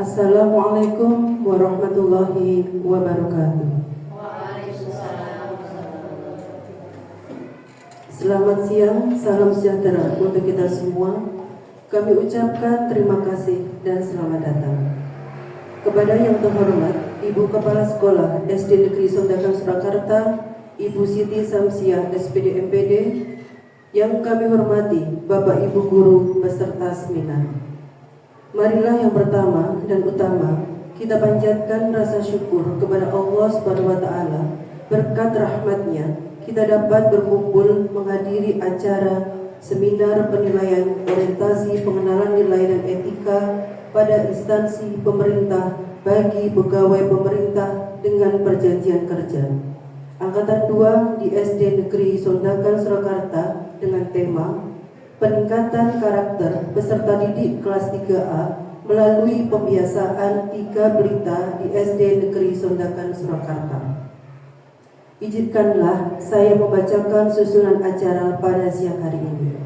Assalamualaikum warahmatullahi wabarakatuh. Selamat siang, salam sejahtera untuk kita semua. Kami ucapkan terima kasih dan selamat datang kepada yang terhormat Ibu Kepala Sekolah SD Negeri Sondakan Surakarta, Ibu Siti Samsiah SPD MPD, yang kami hormati Bapak Ibu Guru beserta seminar. Marilah yang pertama dan utama kita panjatkan rasa syukur kepada Allah Subhanahu wa taala. Berkat rahmatnya kita dapat berkumpul menghadiri acara seminar penilaian orientasi pengenalan nilai dan etika pada instansi pemerintah bagi pegawai pemerintah dengan perjanjian kerja. Angkatan 2 di SD Negeri Sondakan Surakarta dengan tema peningkatan karakter peserta didik kelas 3A melalui pembiasaan 3 berita di SD Negeri Sondakan Surakarta. Izinkanlah saya membacakan susunan acara pada siang hari ini.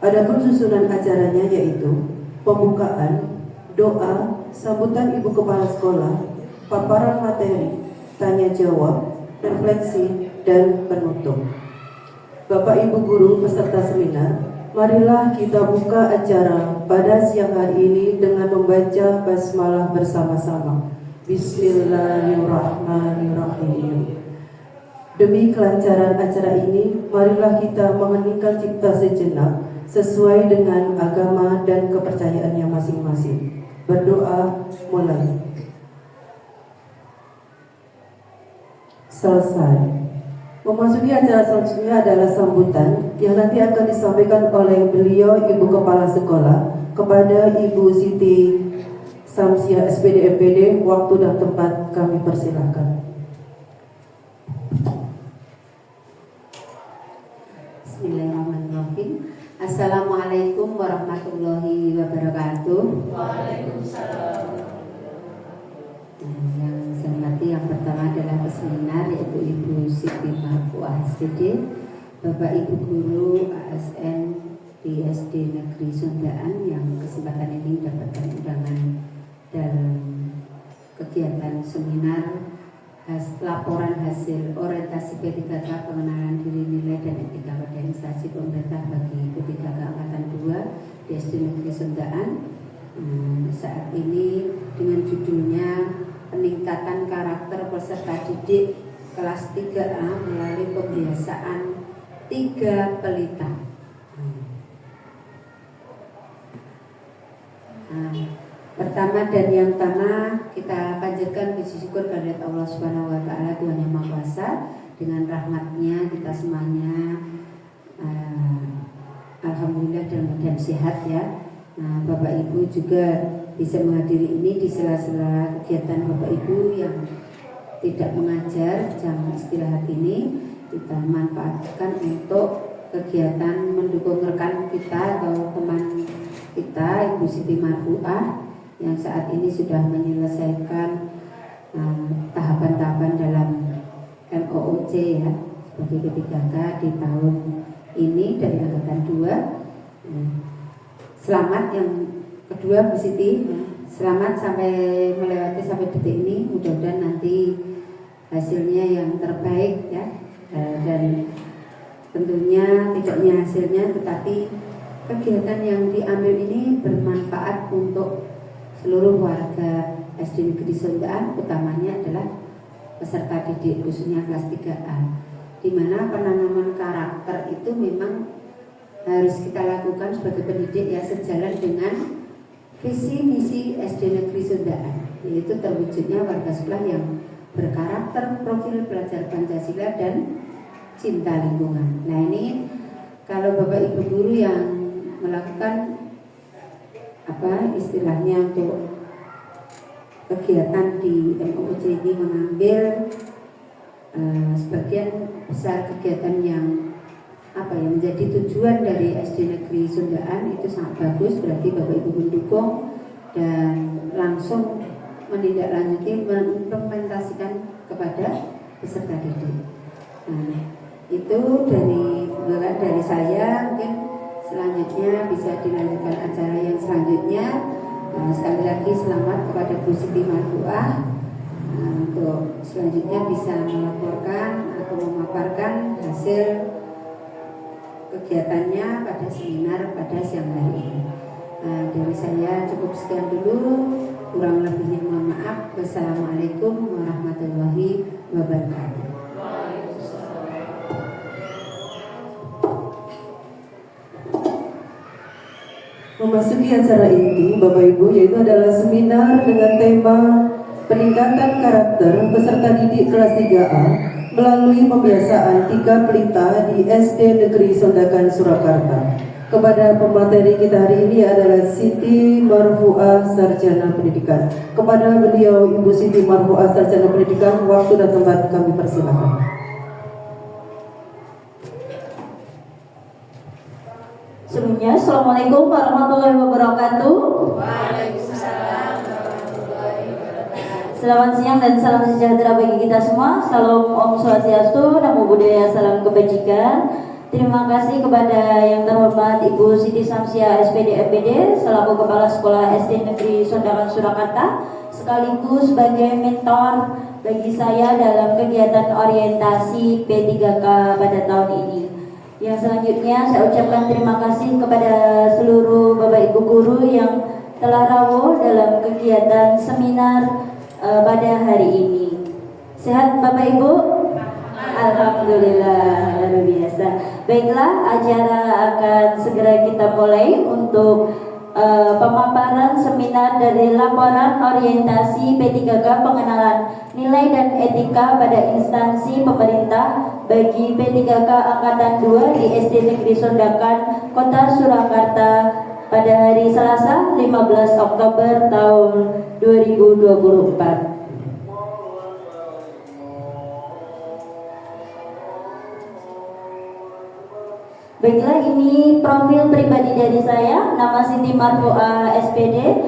Adapun susunan acaranya yaitu pembukaan, doa, sambutan Ibu Kepala Sekolah, paparan materi, tanya jawab, refleksi, dan penutup. Bapak Ibu Guru peserta seminar, marilah kita buka acara pada siang hari ini dengan membaca basmalah bersama-sama. Bismillahirrahmanirrahim. Demi kelancaran acara ini, marilah kita mengheningkan cipta sejenak sesuai dengan agama dan kepercayaannya masing-masing. Berdoa mulai. Selesai. Memasuki acara selanjutnya adalah sambutan yang nanti akan disampaikan oleh beliau Ibu Kepala Sekolah kepada Ibu Siti Samsiah SPD MPD. Waktu dan tempat kami persilahkan. Bismillahirrahmanirrahim. Assalamualaikum warahmatullahi wabarakatuh. Waalaikumsalam. Yang saya hormati yang pertama adalah peseminar yaitu Ibu Siti Marfuah SPD, Bapak Ibu Guru ASN di SD Negeri Sondaan yang kesempatan ini mendapatkan undangan dalam kegiatan seminar laporan hasil orientasi P3K pengenalan diri nilai dan etika pada instansi pemerintah bagi P3K angkatan 2 di SD Negeri Sondaan. Saat ini dengan judulnya peningkatan karakter peserta didik kelas 3A melalui pembiasaan 3 pelita. Pertama dan yang utama kita panjatkan puji syukur kehadirat Allah Subhanahu wa taala, Tuhan Yang Maha Kuasa. Dengan rahmatnya kita semuanya alhamdulillah dalam keadaan sehat ya. Bapak Ibu juga bisa menghadiri ini di sela-sela kegiatan Bapak Ibu yang tidak mengajar jam istirahat ini. Kita manfaatkan untuk kegiatan mendukung rekan kita atau teman kita Ibu Siti Marfuah yang saat ini sudah menyelesaikan tahapan-tahapan dalam MOOC ya sebagai P3K di tahun ini dari angkatan 2. Selamat yang kedua Bu Siti, selamat sampai melewati sampai detik ini. Mudah-mudahan nanti hasilnya yang terbaik ya, dan tentunya tidak hanya hasilnya tetapi kegiatan yang diambil ini bermanfaat untuk seluruh warga SD Negeri Sondaan, utamanya adalah peserta didik khususnya kelas 3A, di mana penanaman karakter itu memang harus kita lakukan sebagai pendidik ya, sejalan dengan visi misi SD Negeri Sondaan, yaitu terwujudnya warga sekolah yang berkarakter, profil belajar Pancasila dan cinta lingkungan. Nah ini kalau Bapak Ibu Guru yang melakukan istilahnya untuk kegiatan di MOOC ini mengambil sebagian besar kegiatan yang menjadi tujuan dari SD Negeri Sondaan, itu sangat bagus. Berarti Bapak Ibu mendukung dan langsung menindaklanjuti, mengimplementasikan kepada peserta didik. Nah, itu dari saya. Mungkin selanjutnya bisa dilanjutkan acara yang selanjutnya. Sekali lagi selamat kepada Bu Siti Marfuah untuk selanjutnya bisa melaporkan atau memaparkan hasil kegiatannya pada seminar pada siang hari ini. Dari saya cukup sekian dulu, kurang lebihnya mohon maaf. Wassalamualaikum warahmatullahi wabarakatuh. Memasuki acara inti Bapak Ibu, yaitu adalah seminar dengan tema peningkatan karakter peserta didik kelas 3A melalui pembiasaan 3 pelita di SD Negeri Sondakan Surakarta. Kepada pemateri kita hari ini adalah Siti Marfuah Sarjana Pendidikan. Kepada beliau Ibu Siti Marfuah Sarjana Pendidikan, waktu dan tempat kami persilakan. Sebelumnya, Assalamualaikum warahmatullahi wabarakatuh. Waalaikumsalam warahmatullahi wabarakatuh. Selamat siang dan salam sejahtera bagi kita semua. Salam Om Swastiastu, Namo Buddhaya, salam kebajikan. Terima kasih kepada yang terhormat Ibu Siti Samsia SPD MPD selaku Kepala Sekolah SD Negeri Sondakan Surakarta, sekaligus sebagai mentor bagi saya dalam kegiatan orientasi P3K pada tahun ini. Yang selanjutnya saya ucapkan terima kasih kepada seluruh Bapak Ibu guru yang telah rawuh dalam kegiatan seminar pada hari ini. Sehat Bapak Ibu? Alhamdulillah, luar biasa. Baiklah, acara akan segera kita mulai untuk pemaparan seminar dari laporan orientasi P3K pengenalan nilai dan etika pada instansi pemerintah bagi P3K Angkatan 2 di SD Negeri Sondakan, Kota Surakarta pada hari Selasa 15 Oktober tahun 2024. Baiklah, ini profil pribadi dari saya, nama Siti Marfuah SPD,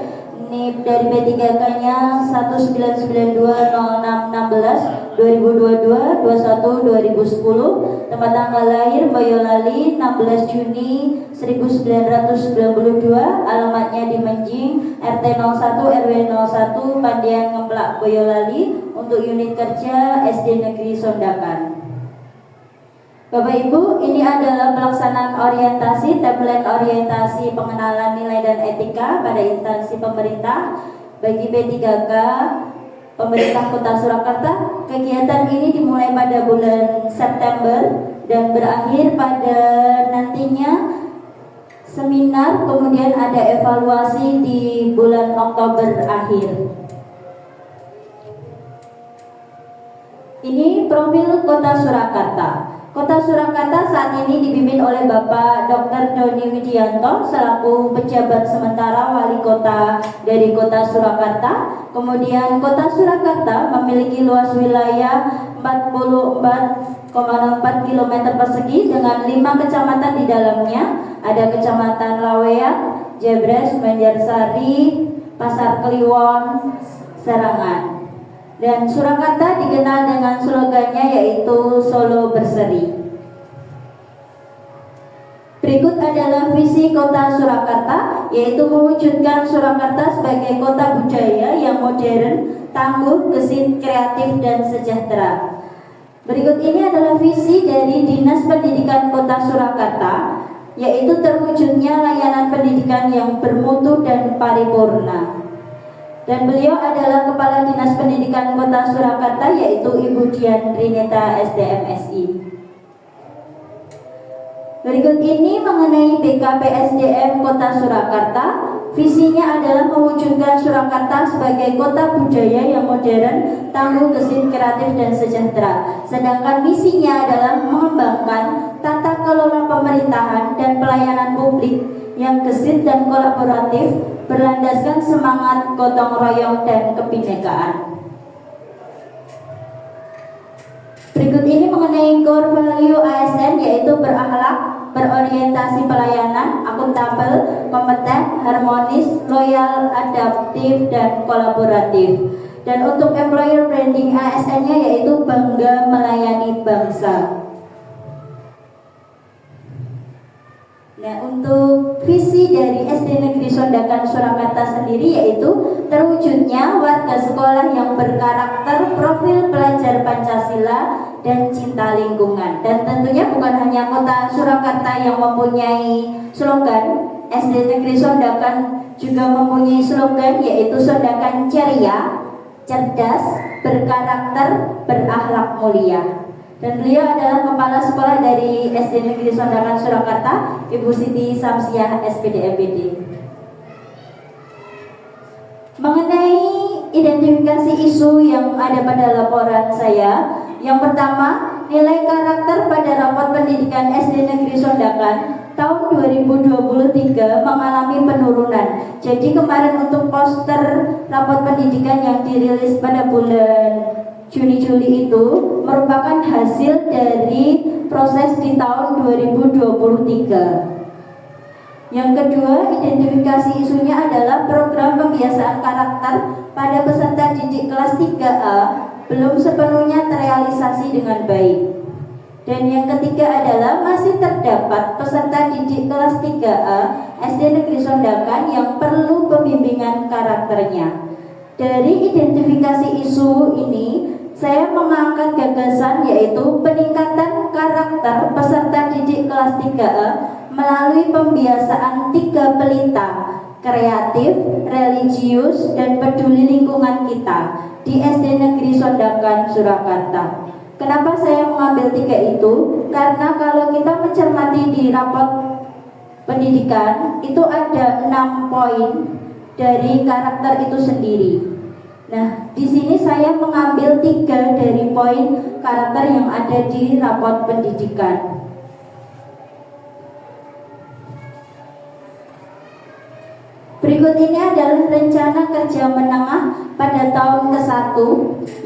NIP dari P3K-nya 19920616 2022 21 2010, tempat tanggal lahir Boyolali 16 Juni 1992, alamatnya di Menjing, RT 01 RW 01 Pandian Ngemplak Boyolali, untuk unit kerja SD Negeri Sondakan. Bapak Ibu, ini adalah pelaksanaan orientasi, template orientasi pengenalan nilai dan etika pada instansi pemerintah bagi P3K pemerintah Kota Surakarta. Kegiatan ini dimulai pada bulan September dan berakhir pada nantinya seminar, kemudian ada evaluasi di bulan Oktober akhir. Ini profil Kota Surakarta. Kota Surakarta saat ini dipimpin oleh Bapak Dr. Doni Widianto selaku pejabat sementara wali kota dari Kota Surakarta. Kemudian Kota Surakarta memiliki luas wilayah 44,04 km persegi dengan 5 kecamatan di dalamnya. Ada Kecamatan Lawean, Jebres, Banjarsari, Pasar Kliwon, Serangan. Dan Surakarta dikenal dengan slogannya yaitu Solo Berseri. Berikut adalah visi Kota Surakarta, yaitu mewujudkan Surakarta sebagai kota budaya yang modern, tangguh, gesit, kreatif, dan sejahtera. Berikut ini adalah visi dari Dinas Pendidikan Kota Surakarta, yaitu terwujudnya layanan pendidikan yang bermutu dan paripurna. Dan beliau adalah Kepala Dinas Pendidikan Kota Surakarta, yaitu Ibu Dian Rineta SDMSI. Berikut ini mengenai BKPSDM Kota Surakarta. Visinya adalah mewujudkan Surakarta sebagai kota budaya yang modern, tangguh, gesit, kreatif, dan sejahtera. Sedangkan misinya adalah mengembangkan tata kelola pemerintahan dan pelayanan publik yang gesit dan kolaboratif, berlandaskan semangat gotong royong dan kebinekaan. Berikut ini mengenai core value ASN, yaitu berakhlak, berorientasi pelayanan, akuntabel, kompeten, harmonis, loyal, adaptif, dan kolaboratif. Dan untuk employer branding ASN-nya yaitu bangga melayani bangsa. Nah, untuk visi dari SD Negeri Sondakan Surakarta sendiri yaitu terwujudnya warga sekolah yang berkarakter, profil pelajar Pancasila dan cinta lingkungan. Dan tentunya bukan hanya kota Surakarta yang mempunyai slogan, SD Negeri Sondakan juga mempunyai slogan yaitu Sondakan ceria, cerdas, berkarakter, berakhlak mulia. Dan beliau adalah kepala sekolah dari SD Negeri Sondakan Surakarta, Ibu Siti Samsiah SPD MPD. Mengenai identifikasi isu yang ada pada laporan saya, yang pertama, nilai karakter pada rapot pendidikan SD Negeri Sondakan tahun 2023 mengalami penurunan. Jadi kemarin untuk poster rapot pendidikan yang dirilis pada bulan Juni-Juli itu merupakan hasil dari proses di tahun 2023. Yang kedua, identifikasi isunya adalah program pembiasaan karakter pada peserta didik kelas 3A belum sepenuhnya terrealisasi dengan baik. Dan yang ketiga adalah masih terdapat peserta didik kelas 3A SD Negeri Sondakan yang perlu pembimbingan karakternya. Dari identifikasi isu ini, saya mengangkat gagasan yaitu peningkatan karakter peserta didik kelas 3A melalui pembiasaan 3 pelita: kreatif, religius, dan peduli lingkungan kita di SD Negeri Sondakan Surakarta. Kenapa saya mengambil 3 itu? Karena kalau kita mencermati di rapot pendidikan itu ada 6 poin dari karakter itu sendiri. Nah, di sini saya mengambil 3 dari poin karakter yang ada di rapot pendidikan. Berikut ini adalah rencana kerja menengah pada tahun ke-1,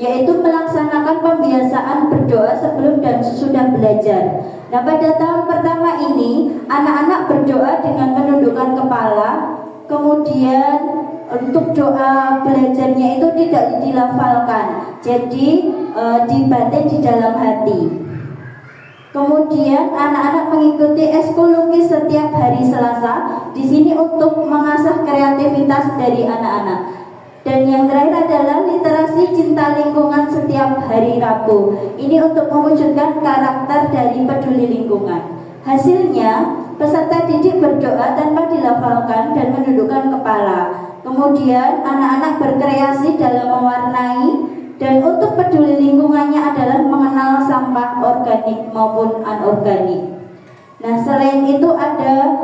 yaitu melaksanakan pembiasaan berdoa sebelum dan sesudah belajar. Nah, pada tahun pertama ini, anak-anak berdoa dengan menundukkan kepala, kemudian untuk doa belajarnya itu tidak dilafalkan, jadi dibatin di dalam hati. Kemudian anak-anak mengikuti ekskul lukis setiap hari Selasa di sini untuk mengasah kreativitas dari anak-anak. Dan yang terakhir adalah literasi cinta lingkungan setiap hari Rabu. Ini untuk mewujudkan karakter dari peduli lingkungan. Hasilnya, peserta didik berdoa tanpa dilafalkan dan menundukkan kepala. Kemudian anak-anak berkreasi dalam mewarnai, dan untuk peduli lingkungannya adalah mengenal sampah organik maupun anorganik. Nah, selain itu ada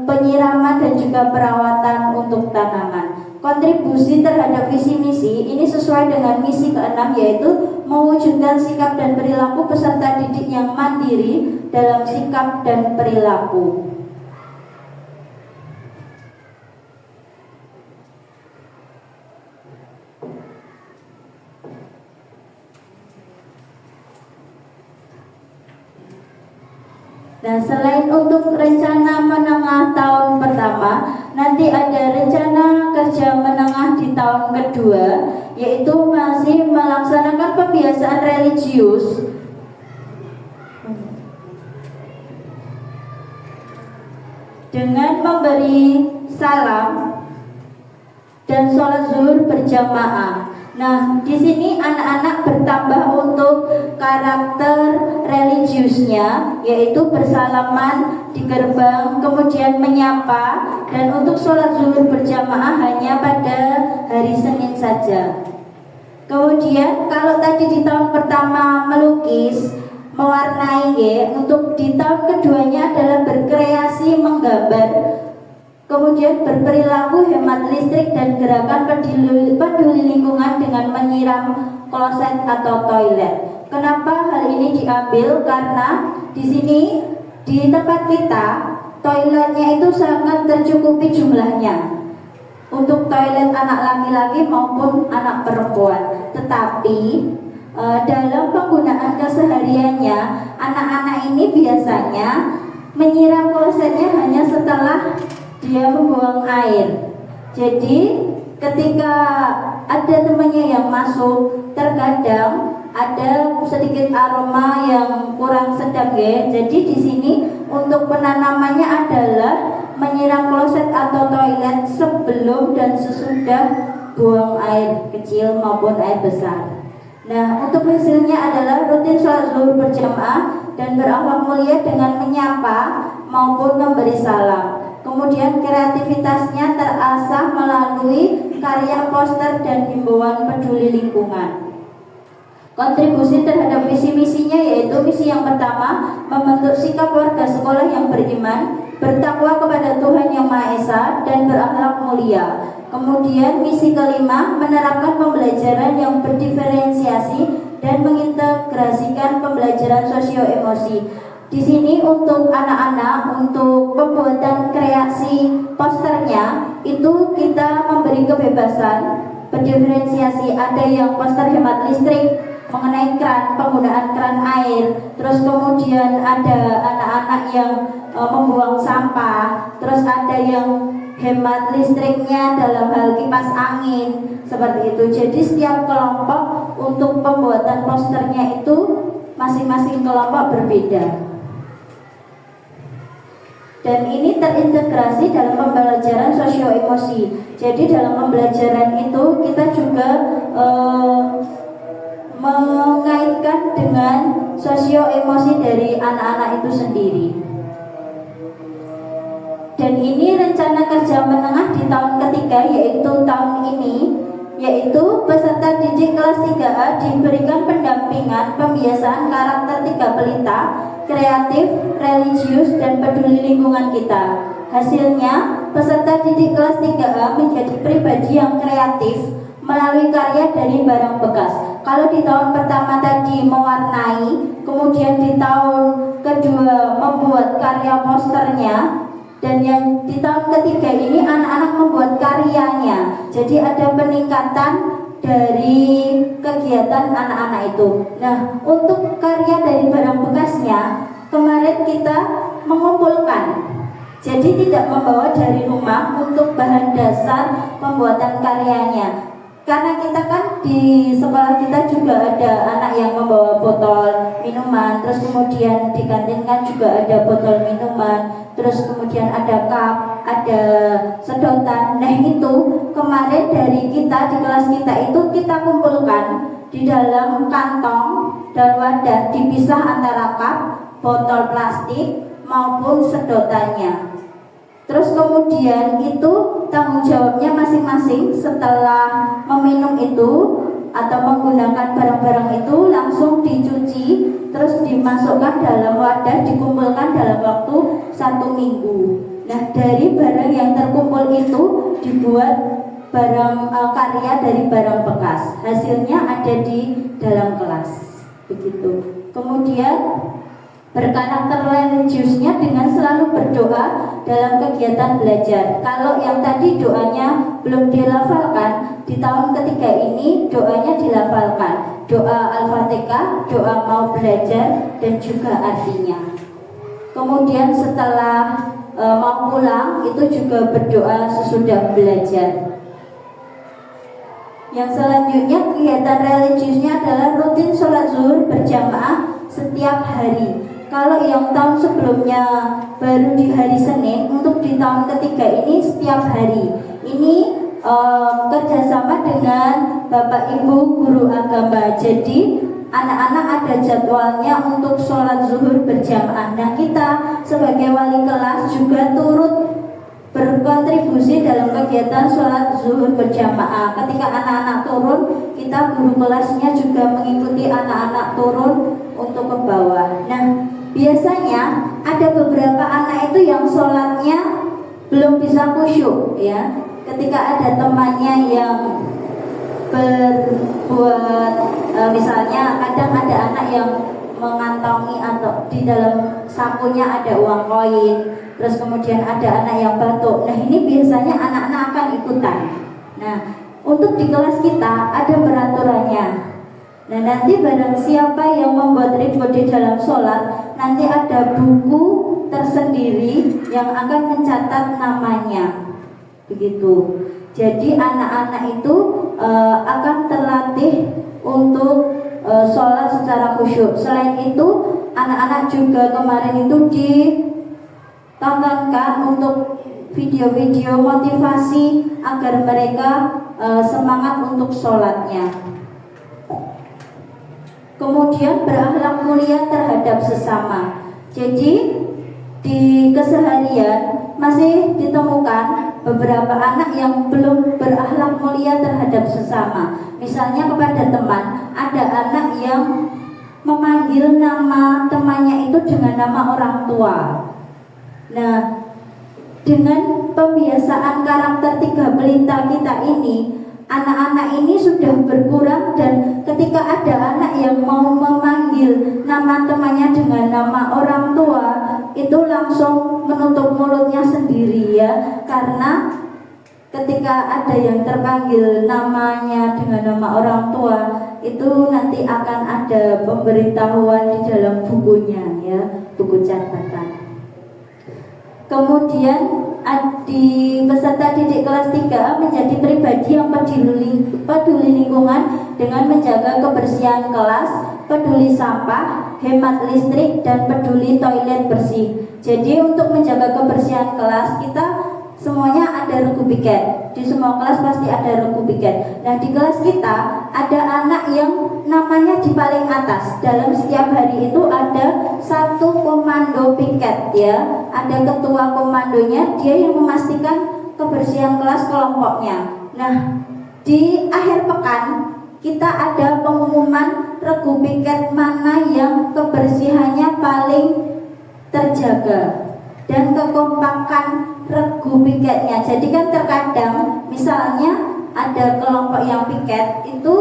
penyiraman dan juga perawatan untuk tanaman. Kontribusi terhadap visi misi ini sesuai dengan misi ke-6, yaitu mewujudkan sikap dan perilaku peserta didik yang mandiri dalam sikap dan perilaku. Nah, selain untuk rencana menengah tahun pertama, nanti ada rencana kerja menengah di tahun kedua, yaitu masih melaksanakan pembiasaan religius dengan memberi salam dan sholat zuhur berjamaah. Nah, di sini anak-anak bertambah untuk karakter religiusnya, yaitu bersalaman di gerbang, kemudian menyapa, dan untuk sholat zuhur berjamaah hanya pada hari Senin saja. Kemudian kalau tadi di tahun pertama melukis, mewarnai, untuk di tahun keduanya adalah berkreasi, menggambar, kemudian berperilaku hemat listrik dan gerakan peduli lingkungan dengan menyiram kloset atau toilet. Kenapa hal ini diambil? Karena di sini di tempat kita toiletnya itu sangat tercukupi jumlahnya untuk toilet anak laki-laki maupun anak perempuan. Tetapi dalam penggunaan kesehariannya anak-anak ini biasanya menyiram klosetnya hanya setelah dia membuang air. Jadi ketika ada temannya yang masuk, terkadang ada sedikit aroma yang kurang sedap, ya. Jadi di sini untuk penanamannya adalah menyiram kloset atau toilet sebelum dan sesudah buang air kecil maupun air besar. Nah, untuk hasilnya adalah rutin sholat zuhur berjamaah dan berakhlak mulia dengan menyapa maupun memberi salam. Kemudian kreativitasnya terasah melalui karya poster dan himbauan peduli lingkungan. Kontribusi terhadap visi-misinya yaitu misi yang pertama, membentuk sikap warga sekolah yang beriman, bertakwa kepada Tuhan Yang Maha Esa dan berakhlak mulia. Kemudian misi kelima, menerapkan pembelajaran yang berdiferensiasi dan mengintegrasikan pembelajaran sosio-emosi. Di sini untuk anak-anak, untuk pembuatan kreasi posternya itu kita memberi kebebasan berdiferensiasi. Ada yang poster hemat listrik mengenai keran, penggunaan keran air, terus kemudian ada anak-anak yang membuang sampah, terus ada yang hemat listriknya dalam hal kipas angin, seperti itu. Jadi setiap kelompok untuk pembuatan posternya itu masing-masing kelompok berbeda. Dan ini terintegrasi dalam pembelajaran sosio-emosi. Jadi dalam pembelajaran itu kita juga mengaitkan dengan sosio-emosi dari anak-anak itu sendiri. Dan ini rencana kerja menengah di tahun ketiga, yaitu tahun ini, yaitu peserta didik kelas 3A diberikan pendampingan pembiasaan karakter 3 pelita, kreatif, religius, dan peduli lingkungan kita. Hasilnya, peserta didik kelas 3A menjadi pribadi yang kreatif melalui karya dari barang bekas. Kalau di tahun pertama tadi mewarnai, kemudian di tahun kedua membuat karya posternya, dan yang di tahun ketiga ini anak-anak membuat karyanya. Jadi ada peningkatan dari kegiatan anak-anak itu. Nah, untuk karya dari barang bekasnya kemarin kita mengumpulkan. Jadi tidak membawa dari rumah untuk bahan dasar pembuatan karyanya. Karena kita kan di sekolah kita juga ada anak yang membawa botol minuman, terus kemudian di kantin kan juga ada botol minuman, terus kemudian ada cup, ada sedotan. Nah itu kemarin dari kita di kelas kita itu kita kumpulkan di dalam kantong dan wadah, dipisah antara cup, botol plastik maupun sedotannya. Terus kemudian itu tanggung jawabnya masing-masing setelah meminum itu atau menggunakan barang-barang itu langsung dicuci, terus dimasukkan dalam wadah, dikumpulkan dalam waktu 1 minggu. Nah dari barang yang terkumpul itu dibuat barang karya dari barang bekas. Hasilnya ada di dalam kelas, begitu. Kemudian berkarakter religiusnya dengan selalu berdoa dalam kegiatan belajar. Kalau yang tadi doanya belum dilafalkan, di tahun ketiga ini doanya dilafalkan. Doa Al-Fatihah, doa mau belajar, dan juga artinya. Kemudian setelah mau pulang itu juga berdoa sesudah belajar. Yang selanjutnya kegiatan religiusnya adalah rutin sholat zuhur berjamaah setiap hari. Kalau yang tahun sebelumnya baru di hari Senin, untuk di tahun ketiga ini setiap hari. Ini kerjasama dengan Bapak Ibu guru agama. Jadi anak-anak ada jadwalnya untuk sholat zuhur berjamaah. Nah kita sebagai wali kelas juga turut berkontribusi dalam kegiatan sholat zuhur berjamaah. Ketika anak-anak turun, kita guru kelasnya juga mengikuti anak-anak turun untuk ke bawah. Nah biasanya ada beberapa anak itu yang sholatnya belum bisa khusyuk, ya. Ketika ada temannya yang berbuat misalnya kadang ada anak yang mengantongi atau di dalam sakunya ada uang koin, terus kemudian ada anak yang batuk. Nah ini biasanya anak-anak akan ikutan. Nah untuk di kelas kita ada peraturannya. Nah nanti barang siapa yang membuat ribut di dalam sholat, nanti ada buku tersendiri yang akan mencatat namanya, begitu. Jadi anak-anak itu akan terlatih untuk sholat secara khusyuk. Selain itu anak-anak juga kemarin itu tontonkan untuk video-video motivasi agar mereka semangat untuk sholatnya. Kemudian berakhlak mulia terhadap sesama. Jadi di keseharian masih ditemukan beberapa anak yang belum berakhlak mulia terhadap sesama. Misalnya kepada teman, ada anak yang memanggil nama temannya itu dengan nama orang tua. Nah, dengan pembiasaan karakter tiga pelita kita ini, anak-anak ini sudah berkurang, dan ketika ada anak yang mau memanggil nama temannya dengan nama orang tua, itu langsung menutup mulutnya sendiri ya, karena ketika ada yang terpanggil namanya dengan nama orang tua, itu nanti akan ada pemberitahuan di dalam bukunya ya, buku catatan. Kemudian di peserta didik kelas 3 menjadi pribadi yang peduli lingkungan dengan menjaga kebersihan kelas, peduli sampah, hemat listrik, dan peduli toilet bersih. Jadi untuk menjaga kebersihan kelas kita semuanya ada regu piket. Di semua kelas pasti ada regu piket. Nah, di kelas kita ada anak yang namanya di paling atas. Dalam setiap hari itu ada satu komando piket ya. Ada ketua komandonya, dia yang memastikan kebersihan kelas kelompoknya. Nah, di akhir pekan kita ada pengumuman regu piket mana yang kebersihannya paling terjaga dan kekompakan regu piketnya. Jadi kan terkadang misalnya ada kelompok yang piket itu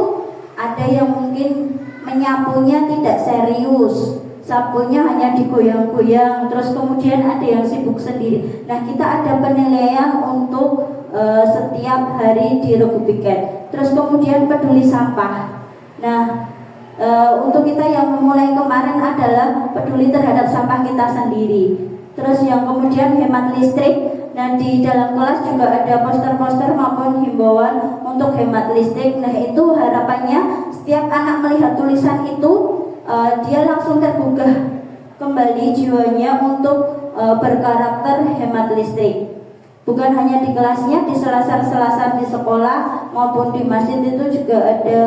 ada yang mungkin menyapunya tidak serius, sapunya hanya digoyang-goyang, terus kemudian ada yang sibuk sendiri. Nah, kita ada penilaian untuk setiap hari di regu piket. Terus kemudian peduli sampah. Nah, untuk kita yang memulai kemarin adalah peduli terhadap sampah kita sendiri. Terus yang kemudian hemat listrik. Nah, di dalam kelas juga ada poster-poster maupun himbauan untuk hemat listrik. Nah, itu harapannya setiap anak melihat tulisan itu dia langsung tergugah kembali jiwanya untuk berkarakter hemat listrik. Bukan hanya di kelasnya, di selasar-selasar di sekolah maupun di masjid itu juga ada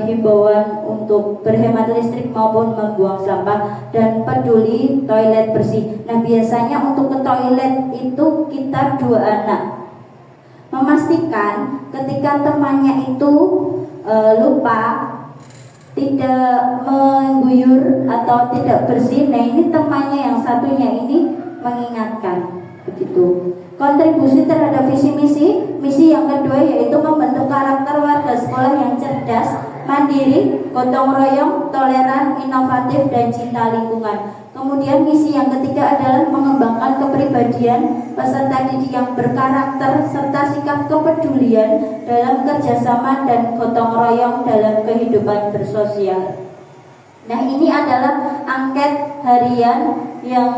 himbauan untuk berhemat listrik maupun membuang sampah dan peduli toilet bersih. Nah, biasanya untuk ke toilet itu kita 2 anak. Memastikan ketika temannya itu lupa, tidak mengguyur atau tidak bersih, nah ini temannya yang satunya ini mengingatkan begitu. Kontribusi terhadap visi misi yang kedua yaitu membentuk karakter warga sekolah yang cerdas, mandiri, gotong royong, toleran, inovatif, dan cinta lingkungan. Kemudian misi yang ketiga adalah mengembangkan kepribadian peserta didik yang berkarakter serta sikap kepedulian dalam kerjasama dan gotong royong dalam kehidupan bersosial. Nah, ini adalah angket harian yang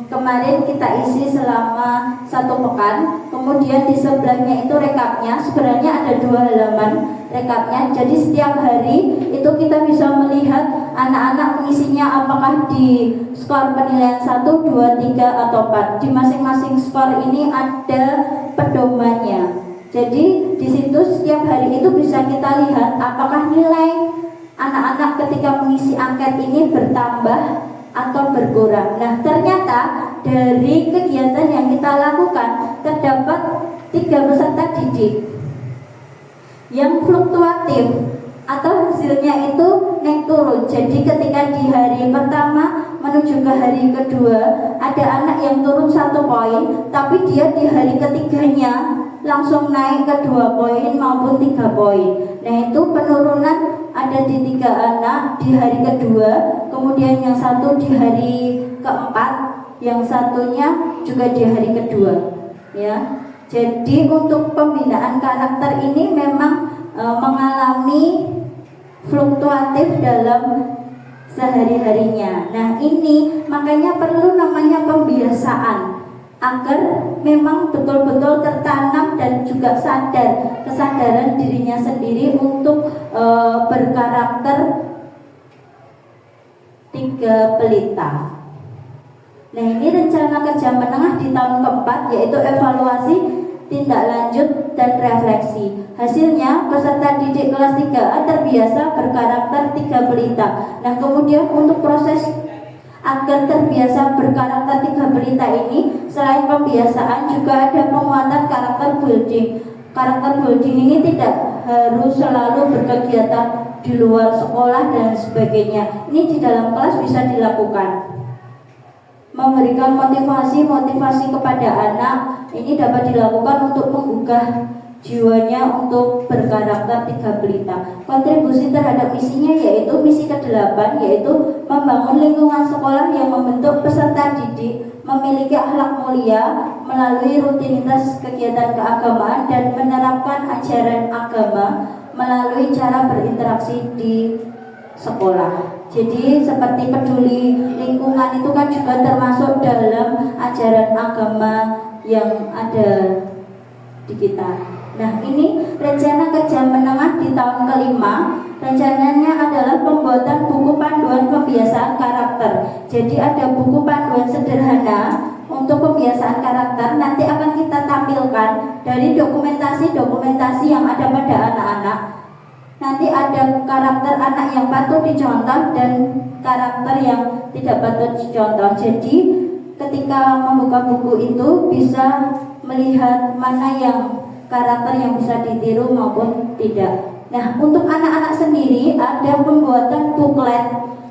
kemarin kita isi selama 1 pekan. Kemudian di sebelahnya itu rekapnya. Sebenarnya ada 2 halaman rekapnya. Jadi setiap hari itu kita bisa melihat anak-anak mengisinya apakah di skor penilaian 1, 2, 3, atau 4. Di masing-masing skor ini ada pedomannya. Jadi di situ setiap hari itu bisa kita lihat apakah nilai anak-anak ketika mengisi angket ini bertambah atau berkurang. Nah, ternyata dari kegiatan yang kita lakukan terdapat 3 peserta didik yang fluktuatif atau hasilnya itu naik turun. Jadi ketika di hari pertama menuju ke hari kedua ada anak yang turun 1 poin, tapi dia di hari ketiganya langsung naik ke 2 poin maupun 3 poin. Nah, itu penurunan ada di 3 anak di hari kedua, kemudian yang 1 di hari keempat, yang satunya juga di hari kedua ya. Jadi untuk pembinaan karakter ini memang mengalami fluktuatif dalam sehari-harinya. Nah, ini makanya perlu namanya pembiasaan agar memang betul-betul tertanam dan juga sadar kesadaran dirinya sendiri untuk berkarakter 3 pelita. Nah, ini rencana rencana kerja menengah di tahun keempat, yaitu evaluasi, tindak lanjut, dan refleksi. Hasilnya, peserta didik kelas 3A terbiasa berkarakter 3 pelita. Nah, kemudian untuk proses agar terbiasa berkarakter 3 pelita ini, selain pembiasaan juga ada penguatan karakter building. Karakter building ini tidak harus selalu berkegiatan di luar sekolah dan sebagainya. Ini di dalam kelas bisa dilakukan. Memberikan motivasi kepada anak ini dapat dilakukan untuk menggugah jiwanya untuk berkarakter 3 pelita. Kontribusi terhadap misinya yaitu misi ke-8, yaitu membangun lingkungan sekolah yang membentuk peserta didik memiliki akhlak mulia melalui rutinitas kegiatan keagamaan dan menerapkan ajaran agama melalui cara berinteraksi di sekolah. Jadi seperti peduli lingkungan itu kan juga termasuk dalam ajaran agama yang ada di kita. Nah, ini rencana kerja menengah di tahun kelima. Rencananya adalah pembuatan buku panduan pembiasaan karakter. Jadi ada buku panduan sederhana untuk pembiasaan karakter. Nanti akan kita tampilkan dari dokumentasi yang ada pada anak-anak. Nanti ada karakter anak yang patut dicontoh dan karakter yang tidak patut dicontoh. Jadi ketika membuka buku itu bisa melihat mana yang karakter yang bisa ditiru maupun tidak. Nah, untuk anak-anak sendiri ada pembuatan buklet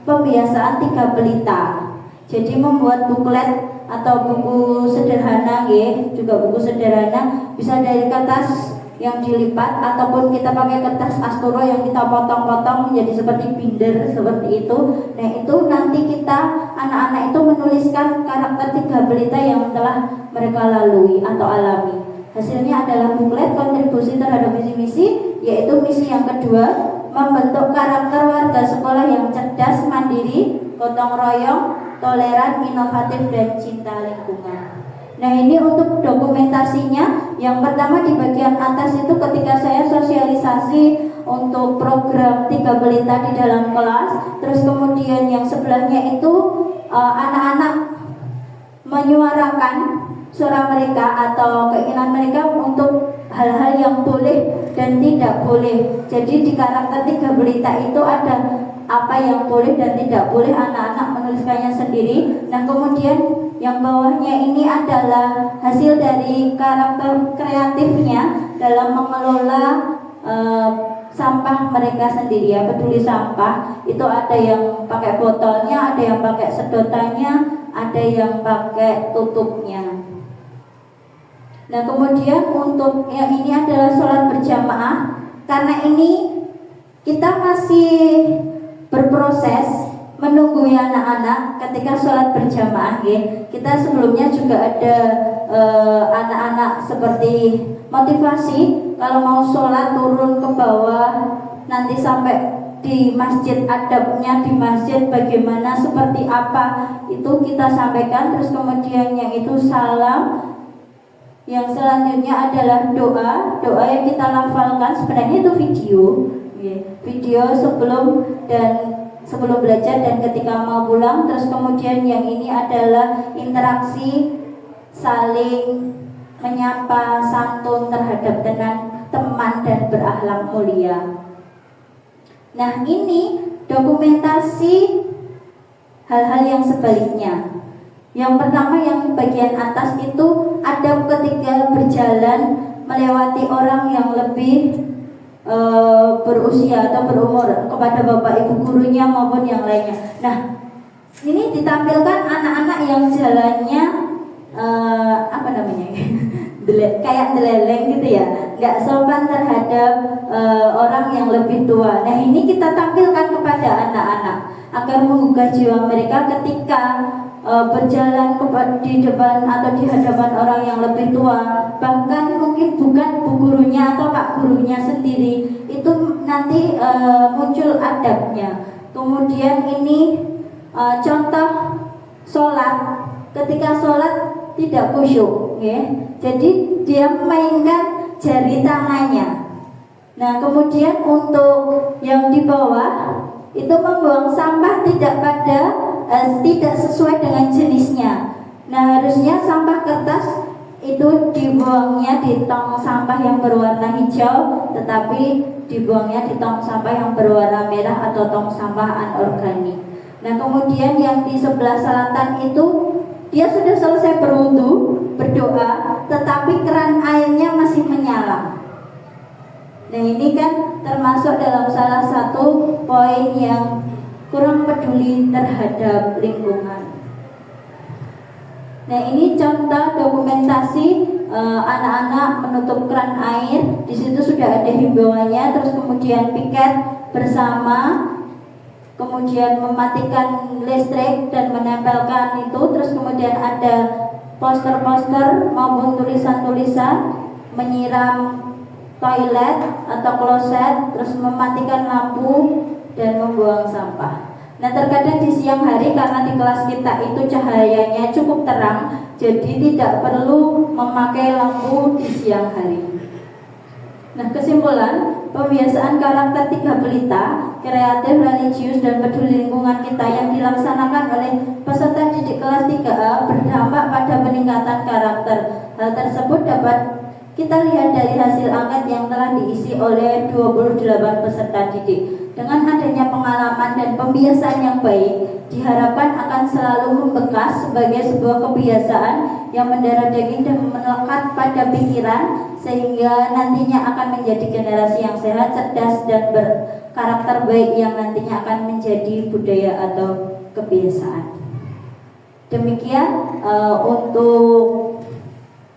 pembiasaan 3 pelita. Jadi membuat buklet atau buku sederhana, juga buku sederhana bisa dari kertas yang dilipat ataupun kita pakai kertas asturo yang kita potong-potong menjadi seperti binder seperti itu. Nah, itu nanti kita anak-anak itu menuliskan karakter 3 pelita yang telah mereka lalui atau alami. Hasilnya adalah buklet kontribusi terhadap misi-misi, yaitu misi yang kedua, membentuk karakter warga sekolah yang cerdas, mandiri, gotong royong, toleran, inovatif, dan cinta lingkungan. Nah, ini untuk dokumentasinya. Yang pertama di bagian atas itu ketika saya sosialisasi untuk program 3 pelita di dalam kelas. Terus kemudian yang sebelahnya itu anak-anak menyuarakan suara mereka atau keinginan mereka untuk hal-hal yang boleh dan tidak boleh. Jadi di karakter 3 pelita itu ada apa yang boleh dan tidak boleh, anak-anak menuliskannya sendiri. Nah, kemudian yang bawahnya ini adalah hasil dari karakter kreatifnya dalam mengelola sampah mereka sendiri, ya, peduli sampah. Itu ada yang pakai botolnya, ada yang pakai sedotannya, ada yang pakai tutupnya. Nah, kemudian untuk yang ini adalah sholat berjamaah. Karena ini kita masih berproses menunggu ya anak-anak ketika sholat berjamaah, ya. Kita sebelumnya juga ada anak-anak seperti motivasi kalau mau sholat turun ke bawah, nanti sampai di masjid, adabnya di masjid bagaimana, seperti apa, itu kita sampaikan. Terus kemudian yang itu salam. Yang selanjutnya adalah doa yang kita lafalkan. Sebenarnya itu video sebelum belajar dan ketika mau pulang. Terus kemudian yang ini adalah interaksi, saling menyapa, santun terhadap teman dan berakhlak mulia. Nah, ini dokumentasi hal-hal yang sebaliknya. Yang pertama yang bagian atas itu ada ketika berjalan melewati orang yang lebih berusia atau berumur kepada bapak ibu gurunya maupun yang lainnya. Nah, ini ditampilkan anak-anak yang jalannya kayak deleleng gitu ya, nggak sopan terhadap orang yang lebih tua. Nah, ini kita tampilkan kepada anak-anak agar menggugah jiwa mereka ketika berjalan di depan atau di hadapan orang yang lebih tua. Bahkan mungkin bukan bu gurunya atau pak gurunya sendiri, itu nanti muncul adabnya. Kemudian ini contoh sholat. Ketika sholat tidak khusyuk, ya. Jadi dia memainkan jari tangannya. Nah, kemudian untuk yang di bawah itu membuang sampah tidak sesuai dengan jenisnya. Nah, harusnya sampah kertas itu dibuangnya di tong sampah yang berwarna hijau, tetapi dibuangnya di tong sampah yang berwarna merah atau tong sampah anorganik. Nah, kemudian yang di sebelah selatan itu dia sudah selesai berwudu, berdoa, tetapi keran airnya masih menyala. Nah, ini kan termasuk dalam salah satu poin yang kurang peduli terhadap lingkungan. Nah, ini contoh dokumentasi anak-anak menutup keran air. Di situ sudah ada himbauannya, terus kemudian piket bersama, kemudian mematikan listrik dan menempelkan itu, terus kemudian ada poster-poster maupun tulisan-tulisan menyiram toilet atau kloset, terus mematikan lampu dan membuang sampah. Nah, terkadang di siang hari karena di kelas kita itu cahayanya cukup terang, jadi tidak perlu memakai lampu di siang hari. Nah, kesimpulan, pembiasaan karakter 3 pelita, kreatif, religius, dan peduli lingkungan kita yang dilaksanakan oleh peserta didik kelas 3A berdampak pada peningkatan karakter. Hal tersebut dapat kita lihat dari hasil angket yang telah diisi oleh 28 peserta didik. Dengan adanya pengalaman dan pembiasaan yang baik, diharapkan akan selalu membekas sebagai sebuah kebiasaan yang mendarah daging dan melekat pada pikiran, sehingga nantinya akan menjadi generasi yang sehat, cerdas, dan berkarakter baik yang nantinya akan menjadi budaya atau kebiasaan. Demikian untuk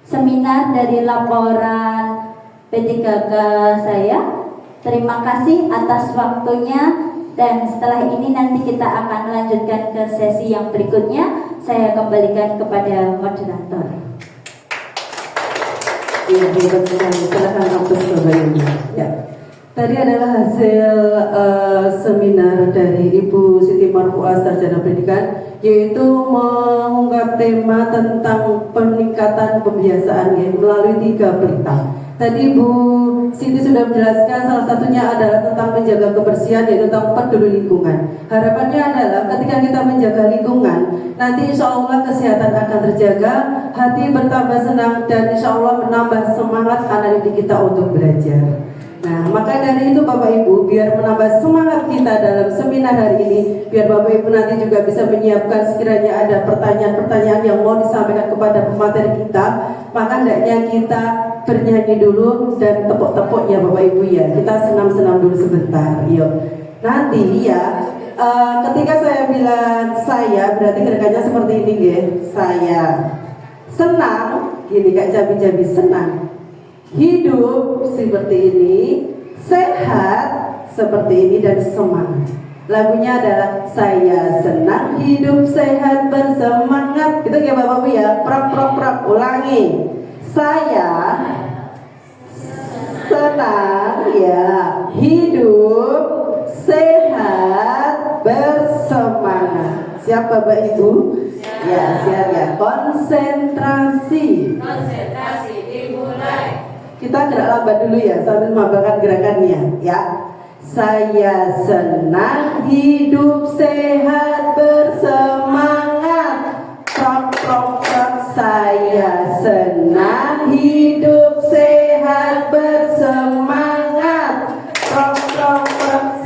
seminar dari laporan P3K saya. Terima kasih atas waktunya, dan setelah ini nanti kita akan melanjutkan ke sesi yang berikutnya. Saya kembalikan kepada moderator. Iya, hebat sekali. Silakan kampus Bapak Ibu. Ya. Tadi adalah hasil seminar dari Ibu Siti Marfuah, Sarjana Pendidikan, yaitu mengungkap tema tentang peningkatan pembiasaan melalui 3 pelita. Tadi Bu Siti sudah menjelaskan salah satunya adalah tentang menjaga kebersihan, yaitu tentang peduli lingkungan. Harapannya adalah ketika kita menjaga lingkungan, nanti insya Allah kesehatan akan terjaga, hati bertambah senang, dan insya Allah menambah semangat anak didik kita untuk belajar. Nah, maka dari itu Bapak Ibu, biar menambah semangat kita dalam seminar hari ini, biar Bapak Ibu nanti juga bisa menyiapkan sekiranya ada pertanyaan-pertanyaan yang mau disampaikan kepada pemateri kita, maka hendaknya kita bernyanyi dulu dan tepuk-tepuk ya Bapak Ibu ya. Kita senam-senam dulu sebentar. Yuk. Nanti ya, ketika saya bilang saya, berarti gerakannya seperti ini ya. Saya senang, gini kayak jabi-jabi senang. Hidup seperti ini, sehat seperti ini, dan semangat. Lagunya adalah saya senang hidup sehat bersemangat. Gitu ya Bapak Ibu ya. Prap ulangi. Saya senang ya hidup sehat bersemangat. Siap Bapak Ibu? Ya, siap ya. Konsentrasi dimulai. Kita gerak lambat dulu ya, sambil membawakan gerakannya ya. Saya senang hidup sehat bersemangat. Prok. Saya senang hidup sehat bersemangat. Prok.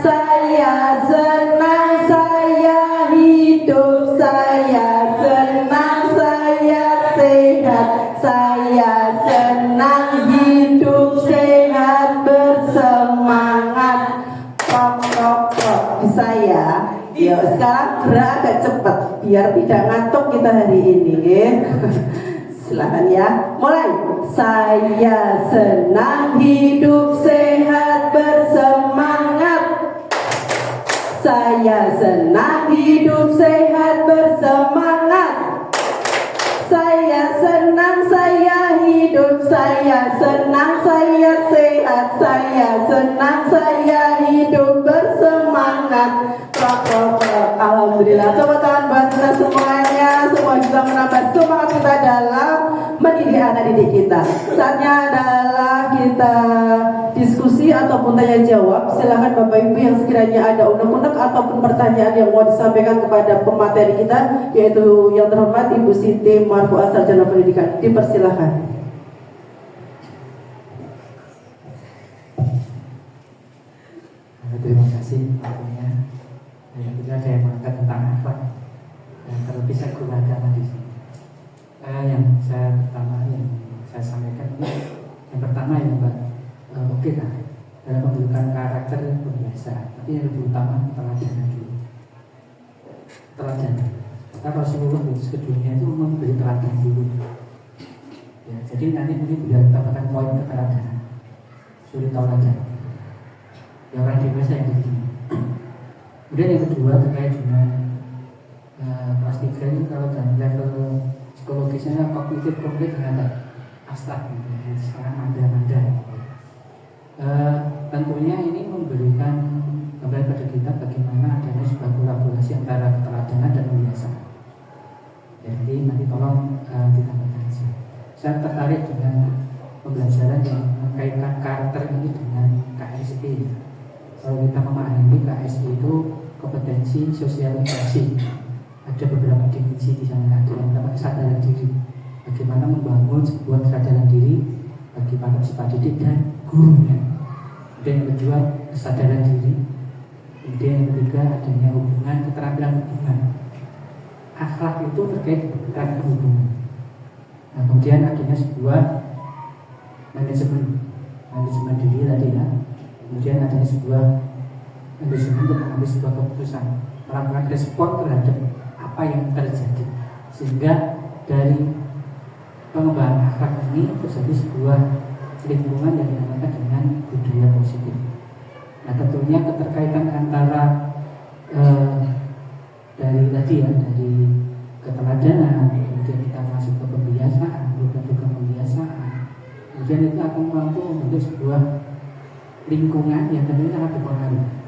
Saya senang, saya hidup, saya senang, saya sehat, saya senang hidup sehat bersemangat. Prok. Bisa ya? Yuk, sekarang gerak agak cepat biar tidak ngantuk kita hari ini ya. Silahkan ya. Mulai. Saya senang hidup sehat bersemangat. Saya senang hidup sehat bersemangat. Saya senang, saya hidup, saya senang, saya sehat, saya senang, saya hidup bersemangat. Alhamdulillah. Coba tangan buat kita semuanya, semua juga menambah semangat kita dalam mendidik anak didik kita. Saatnya adalah kita diskusi ataupun tanya jawab. Silakan Bapak Ibu yang sekiranya ada unek-unek ataupun pertanyaan yang mau disampaikan kepada pemateri kita, yaitu yang terhormat Ibu Siti Marfuah Sarjana Pendidikan. Dipersilahkan. Terima kasih waktunya. Yang kedua saya mengangkat tentang akhlak. Terlebih saya guru agama di sini. Yang saya sampaikan ini, yang pertama ya Mbak, oke lah dalam pembentukan karakter biasa, tapi yang lebih utama teladan dulu. Teladan. Karena Rasulullah ke dunia itu memberi teladan dulu. Ya, jadi nanti mungkin bisa tambahkan poin keteladanan. Sulit teladan. Ya orang dewasa yang begini. Kemudian yang kedua terkait dengan kelas 3 ini, kalau dalam level psikologisnya kognitif komplit dengan abstrak gitu, sekarang manda. Tentunya ini memberikan gambaran pada kita bagaimana adanya sebuah kolaborasi antara keteladanan dan kebiasaan. Jadi nanti tolong ditambahkan saja. Saya tertarik dengan pembelajaran yang mengkaitkan karakter ini dengan KSI. Kalau kita memahami KSI itu kompetensi sosialisasi, ada beberapa definisi di sana. Ada yang namanya kesadaran diri, bagaimana membangun sebuah kesadaran diri bagi para peserta didik dan gurunya. Kemudian yang kedua kesadaran diri. Kemudian yang ketiga adanya hubungan, keterampilan hubungan. Akhlak itu terkait dengan hubungan. Nah, kemudian adanya sebuah manajemen diri tadi ya. Kemudian adanya sebuah manajemen untuk mengambil sebuah keputusan, melakukan respon terhadap apa yang terjadi, sehingga dari pengembangan akhlak ini terjadi sebuah lingkungan yang dinamakan dengan budaya positif. Nah, tentunya keterkaitan antara dari tadi ya, dari keteladanan, kemudian kita masuk ke pembiasaan, bukan pembiasaan, kemudian itu akan mampu membentuk sebuah lingkungan yang tentunya sangat berpengaruh.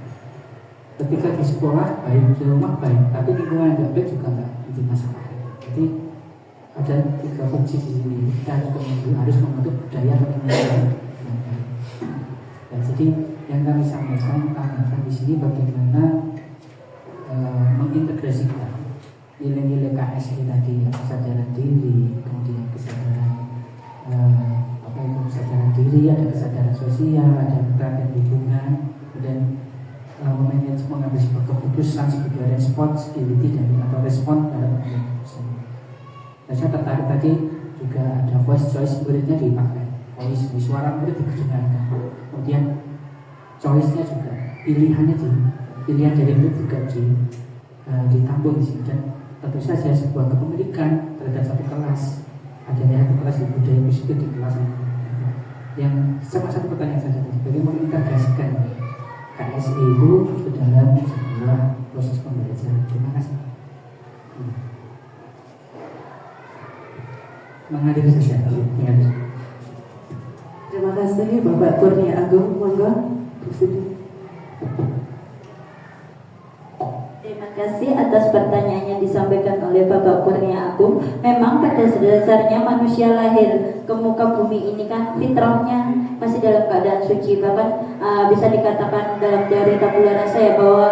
Ketika di sekolah baik, di rumah baik, tapi lingkungan yang baik juga nggak jadi masalah. Jadi ada 3 fungsi di sini. Kita harus membentuk budaya lingkungan yang baik. Dan jadi yang kami sampaikan tanyakan di sini bagaimana mengintegrasikan nilai-nilai KSI tadi, kesadaran diri, kemudian kesadaran kesadaran diri, ada kesadaran sosial, ada keterampilan hubungan, kemudian memanage mengambil sebuah keputusan sebagai responsibility dari atau respon dalam mengambil keputusan. Dan saya tertarik tadi juga ada voice choice muridnya dipakai, voice di suara murid diperdengarkan, kemudian choice-nya juga pilihan dari murid juga ditampung di sini. Dan tentu saja sebuah kepemilikan terhadap satu kelas, adanya satu kelas di budaya positif di kelas ini. Yang satu pertanyaan saja tadi, bagaimana mengintegrasikan KSI itu ke dalam sebuah proses pembelajaran. Terima kasih. Mengalir saja. Terima kasih Bapak Kurnia Agung, monggo. Terima kasih atas pertanyaan yang disampaikan oleh Bapak Kurnia Agung. Memang pada dasarnya manusia lahir ke muka bumi ini kan fitrahnya masih dalam keadaan suci. Bahkan bisa dikatakan dalam teori tabula rasa ya bahwa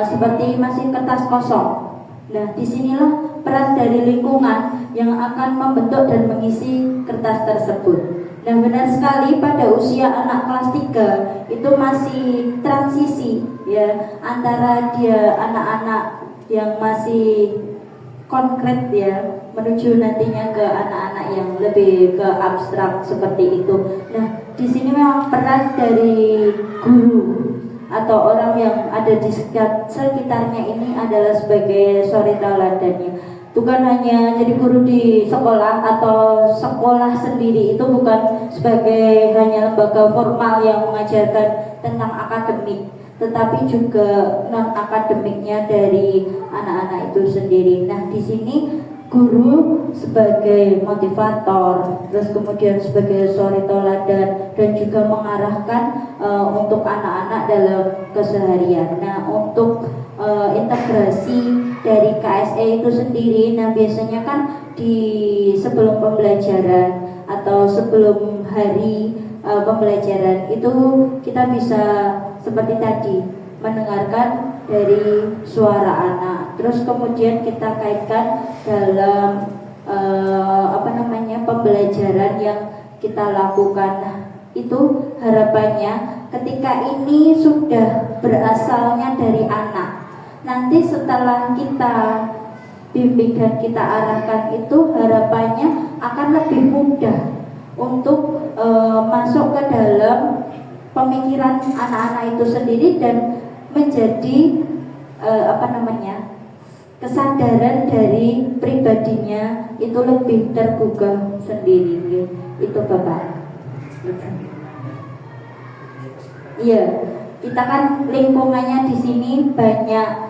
seperti masih kertas kosong. Nah, disinilah peran dari lingkungan yang akan membentuk dan mengisi kertas tersebut. Dan benar sekali pada usia anak kelas 3 itu masih transisi ya, antara dia anak-anak yang masih konkret ya menuju nantinya ke anak-anak yang lebih ke abstrak seperti itu. Nah, di sini memang peran dari guru atau orang yang ada di sekitarnya ini adalah sebagai suri teladannya. Bukan hanya jadi guru di sekolah atau sekolah sendiri, itu bukan sebagai hanya lembaga formal yang mengajarkan tentang akademik, tetapi juga non akademiknya dari anak-anak itu sendiri. Nah, di sini guru sebagai motivator, terus kemudian sebagai suri toladan, dan juga mengarahkan untuk anak-anak dalam keseharian. Nah, untuk integrasi dari KSE itu sendiri, nah biasanya kan di sebelum pembelajaran atau sebelum hari pembelajaran itu kita bisa seperti tadi mendengarkan dari suara anak, terus kemudian kita kaitkan dalam pembelajaran yang kita lakukan. Nah, itu harapannya ketika ini sudah berasalnya dari anak, nanti setelah kita bimbing dan kita arahkan itu, harapannya akan lebih mudah untuk masuk ke dalam pemikiran anak-anak itu sendiri dan menjadi kesadaran dari pribadinya itu lebih tergugah sendiri. Itu Bapak. Iya, kita kan lingkungannya di sini banyak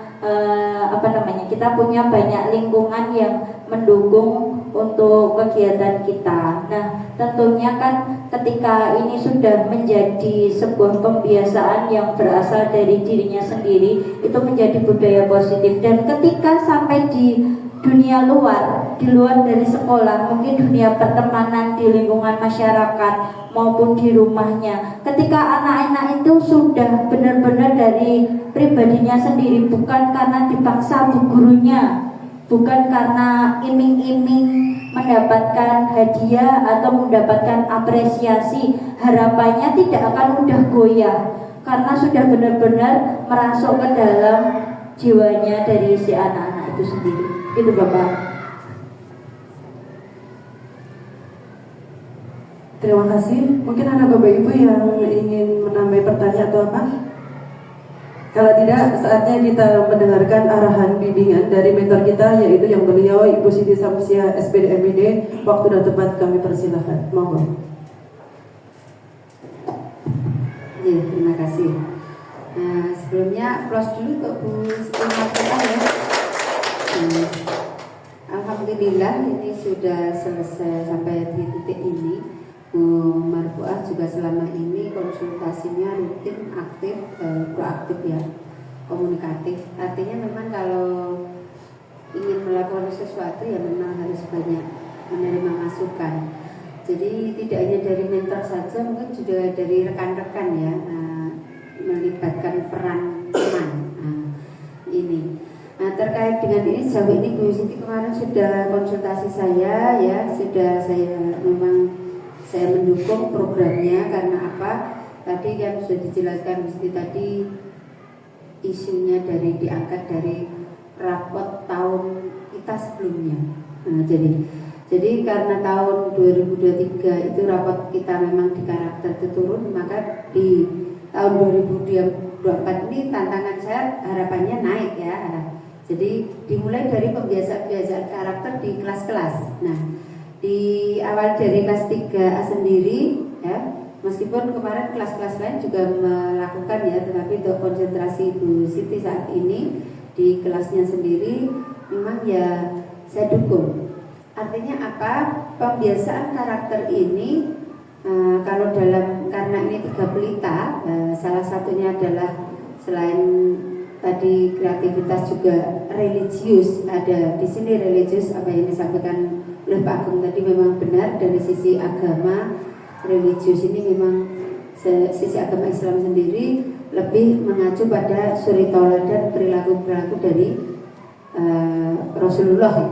kita punya banyak lingkungan yang mendukung untuk kegiatan kita. Nah, tentunya kan ketika ini sudah menjadi sebuah pembiasaan yang berasal dari dirinya sendiri, itu menjadi budaya positif. Dan ketika sampai di dunia luar, di luar dari sekolah, mungkin dunia pertemanan, di lingkungan masyarakat maupun di rumahnya, ketika anak-anak itu sudah benar-benar dari pribadinya sendiri, bukan karena dipaksa bu gurunya, bukan karena iming-iming mendapatkan hadiah atau mendapatkan apresiasi, harapannya tidak akan mudah goyah karena sudah benar-benar merasuk ke dalam jiwanya dari si anak-anak itu sendiri. Itu Bapak. Terima kasih. Mungkin ada Bapak Ibu yang ingin menambah pertanyaan atau apa? Kalau tidak, saatnya kita mendengarkan arahan bimbingan dari mentor kita, yaitu yang beliau Ibu Siti Samsia SPD MID. Waktu dan tempat kami persilahkan. Monggo. Ya, terima kasih. Nah, sebelumnya applause dulu untuk Bu Siti Samsia ya. Alhamdulillah ini sudah selesai sampai di titik ini. Bu Marfuah juga selama ini konsultasinya rutin, aktif, proaktif ya, komunikatif. Artinya memang kalau ingin melakukan sesuatu ya memang harus banyak menerima masukan. Jadi tidak hanya dari mentor saja, mungkin juga dari rekan-rekan ya, melibatkan peran teman. Ini. Nah, terkait dengan ini sejauh ini Bu Siti kemarin sudah konsultasi saya ya, saya mendukung programnya. Karena apa? Tadi yang sudah dijelaskan Bu Siti tadi, isunya diangkat dari rapot tahun kita sebelumnya. Nah, jadi karena tahun 2023 itu rapot kita memang di karakter itu turun, maka di tahun 2024 ini tantangan saya harapannya naik ya. Jadi dimulai dari pembiasaan karakter di kelas-kelas. Nah, di awal dari kelas 3A sendiri ya, meskipun kemarin kelas-kelas lain juga melakukan ya, tetapi untuk konsentrasi Bu Siti saat ini di kelasnya sendiri memang ya saya dukung. Artinya apa? Pembiasaan karakter ini kalau karena ini 3 pelita, salah satunya adalah selain tadi kreativitas juga religius, ada di sini religius, apa yang disampaikan oleh Pak Agung tadi memang benar. Dari sisi agama, religius ini memang sisi agama Islam sendiri lebih mengacu pada suri tauladan, perilaku-perilaku dari Rasulullah ya.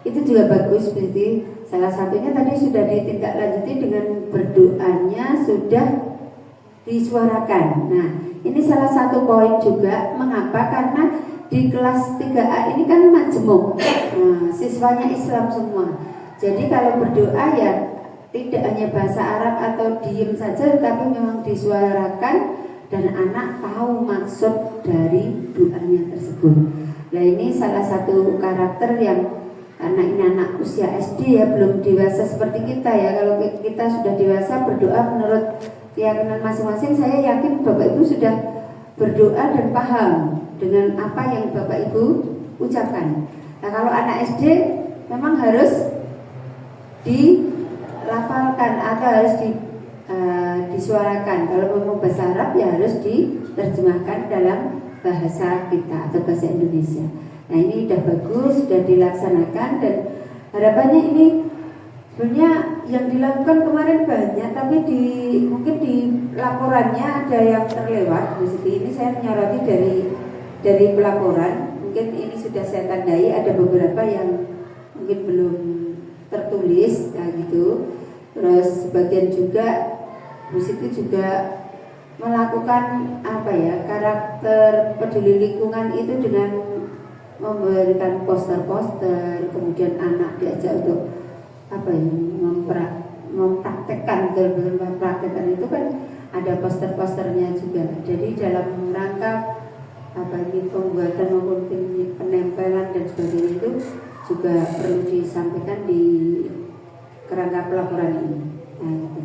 Itu juga bagus. Seperti salah satunya tadi sudah ditindaklanjuti dengan berdoanya sudah disuarakan. Nah, ini salah satu poin juga. Mengapa? Karena di kelas 3A ini kan majemuk, siswanya Islam semua. Jadi kalau berdoa ya tidak hanya bahasa Arab atau diem saja, tapi memang disuarakan dan anak tahu maksud dari doanya tersebut. Nah, ini salah satu karakter yang karena ini anak usia SD ya, belum dewasa seperti kita ya. Kalau kita sudah dewasa berdoa menurut keyakinan masing-masing, saya yakin Bapak Ibu sudah berdoa dan paham dengan apa yang Bapak Ibu ucapkan. Nah kalau anak SD memang harus dilafalkan atau harus disuarakan. Kalau memang bahasa Arab ya harus diterjemahkan dalam bahasa kita atau bahasa Indonesia. Nah ini sudah bagus, sudah dilaksanakan dan harapannya ini sebenarnya yang dilakukan kemarin banyak, tapi mungkin di laporannya ada yang terlewat. Bu Siti, ini saya menyoroti dari pelaporan. Mungkin ini sudah saya tandai, ada beberapa yang mungkin belum tertulis, nah gitu. Terus sebagian juga Bu Siti juga melakukan karakter peduli lingkungan itu dengan memberikan poster-poster, kemudian anak diajak untuk mempraktekkan, betul-betul mempraktekkan itu kan ada poster-posternya juga. Jadi dalam rangka pembuatan maupun penempelan dan sebagainya itu juga perlu disampaikan di kerangka pelaporan ini. Nah, gitu.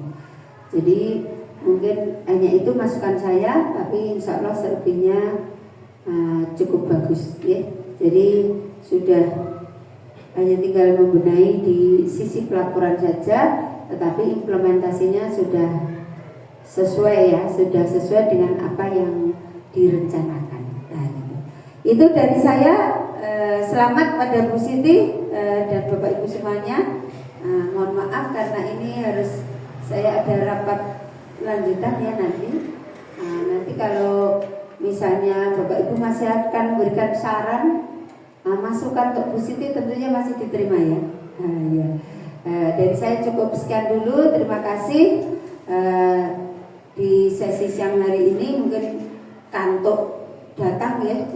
Jadi mungkin hanya itu masukan saya, tapi insya Allah selebihnya cukup bagus ya. Jadi sudah hanya tinggal membenahi di sisi pelaporan saja, tetapi implementasinya sudah sesuai dengan apa yang direncanakan. Nah, itu dari saya. Selamat pada Bu Siti dan Bapak Ibu semuanya. Mohon maaf karena ini harus saya ada rapat lanjutan ya nanti. Nanti kalau misalnya Bapak Ibu masih akan memberikan saran, masukan untuk Bu Siti tentunya masih diterima ya. Ya. Dari saya cukup sekian dulu. Terima kasih. Di sesi siang hari ini mungkin kantuk datang ya.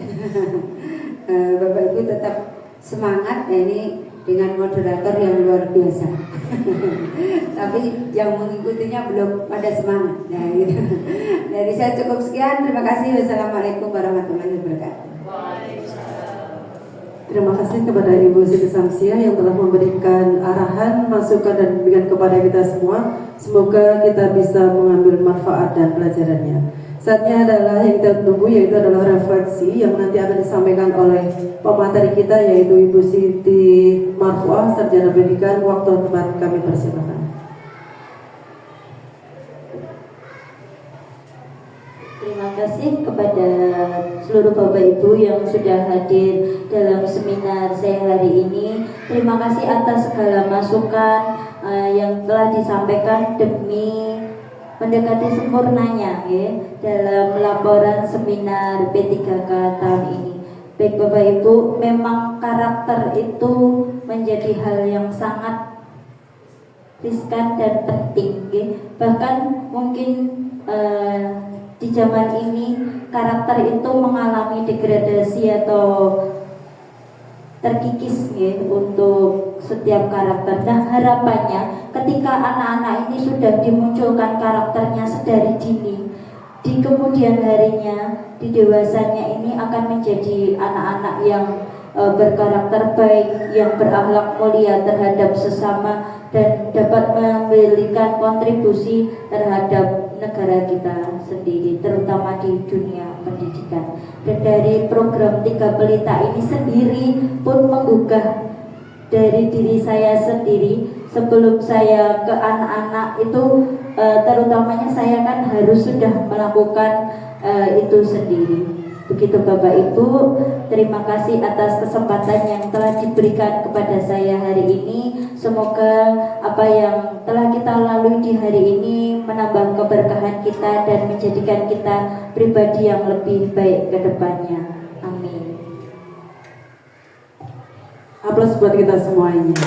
Bapak Ibu tetap semangat ya, ini dengan moderator yang luar biasa. Tapi yang mengikutinya belum pada semangat. Nah, gitu. Dari saya cukup sekian. Terima kasih. Wassalamualaikum warahmatullahi wabarakatuh. Terima kasih kepada Ibu Siti Samsiah yang telah memberikan arahan, masukan dan bimbingan kepada kita semua. Semoga kita bisa mengambil manfaat dan pelajarannya. Saatnya adalah yang kita tunggu, yaitu adalah refleksi yang nanti akan disampaikan oleh pemateri kita, yaitu Ibu Siti Marfuah, Sarjana Pendidikan. Waktu tempat kami persilakan. Terima kasih kepada seluruh Bapak Ibu yang sudah hadir dalam seminar saya hari ini. Terima kasih atas segala masukan yang telah disampaikan demi mendekati sempurnanya ya, dalam laporan seminar P3K tahun ini. Baik Bapak Ibu, memang karakter itu menjadi hal yang sangat riskan dan penting ya. Bahkan mungkin di zaman ini karakter itu mengalami degradasi atau terkikis ya, untuk setiap karakter. Nah harapannya ketika anak-anak ini sudah dimunculkan karakternya sedari dini, di kemudian harinya, di dewasanya ini akan menjadi anak-anak yang berkarakter baik, yang berakhlak mulia terhadap sesama dan dapat memberikan kontribusi terhadap negara kita sendiri, terutama di dunia pendidikan. Dan dari program 3 Pelita ini sendiri pun menggugah dari diri saya sendiri. Sebelum saya ke anak-anak itu terutamanya saya kan harus sudah melakukan itu sendiri. Begitu Bapak Ibu, terima kasih atas kesempatan yang telah diberikan kepada saya hari ini. Semoga apa yang telah kita lalui di hari ini menambah keberkahan kita dan menjadikan kita pribadi yang lebih baik ke depannya. Amin. Aplaus buat kita semuanya.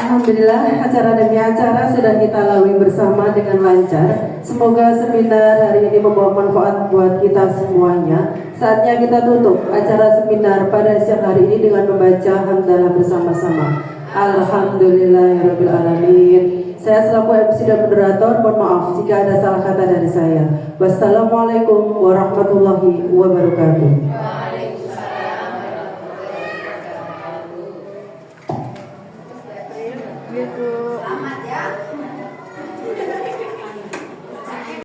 Alhamdulillah, acara demi acara sudah kita lalui bersama dengan lancar. Semoga seminar hari ini membawa manfaat buat kita semuanya. Saatnya kita tutup acara seminar pada siang hari ini dengan membaca hamdalah bersama-sama. Alhamdulillahirabbil alamin. Saya selaku MC dan moderator, mohon maaf jika ada salah kata dari saya. Wassalamualaikum warahmatullahi wabarakatuh. Selamat ya.